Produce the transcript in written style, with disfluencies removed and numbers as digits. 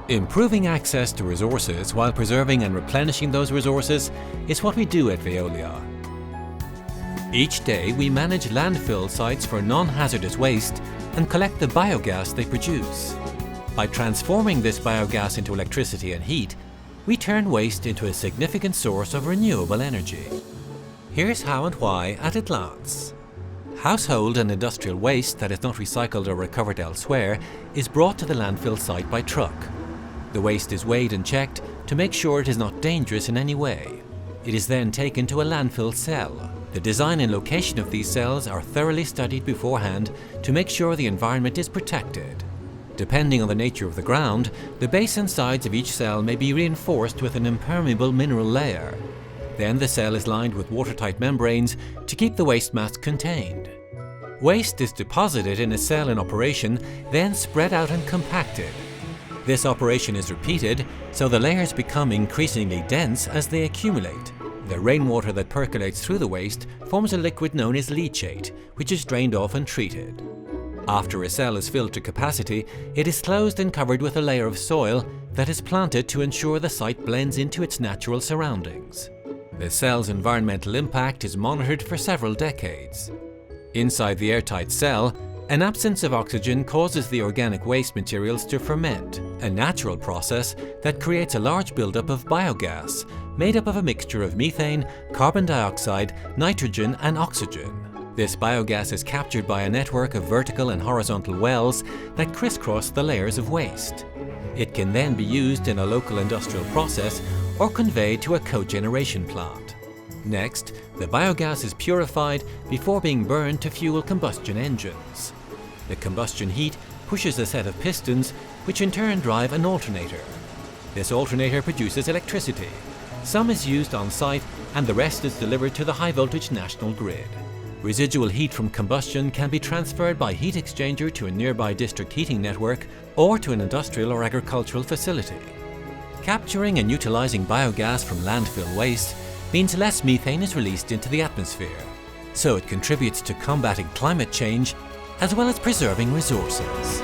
Improving access to resources while preserving and replenishing those resources is what we do at Veolia. Each day we manage landfill sites for non-hazardous waste and collect the biogas they produce. By transforming this biogas into electricity and heat, we turn waste into a significant source of renewable energy. Here's how and why at a glance. Household and industrial waste that is not recycled or recovered elsewhere is brought to the landfill site by truck. The waste is weighed and checked to make sure it is not dangerous in any way. It is then taken to a landfill cell. The design and location of these cells are thoroughly studied beforehand to make sure the environment is protected. Depending on the nature of the ground, the base and sides of each cell may be reinforced with an impermeable mineral layer. Then the cell is lined with watertight membranes to keep the waste mass contained. Waste is deposited in a cell in operation, then spread out and compacted. This operation is repeated, so the layers become increasingly dense as they accumulate. The rainwater that percolates through the waste forms a liquid known as leachate, which is drained off and treated. After a cell is filled to capacity, it is closed and covered with a layer of soil that is planted to ensure the site blends into its natural surroundings. The cell's environmental impact is monitored for several decades. Inside the airtight cell, an absence of oxygen causes the organic waste materials to ferment, a natural process that creates a large buildup of biogas, made up of a mixture of methane, carbon dioxide, nitrogen and oxygen. This biogas is captured by a network of vertical and horizontal wells that crisscross the layers of waste. It can then be used in a local industrial process or conveyed to a cogeneration plant. Next, the biogas is purified before being burned to fuel combustion engines. The combustion heat pushes a set of pistons, which in turn drive an alternator. This alternator produces electricity. Some is used on site and the rest is delivered to the high-voltage national grid. Residual heat from combustion can be transferred by heat exchanger to a nearby district heating network or to an industrial or agricultural facility. Capturing and utilizing biogas from landfill waste means less methane is released into the atmosphere, so it contributes to combating climate change as well as preserving resources.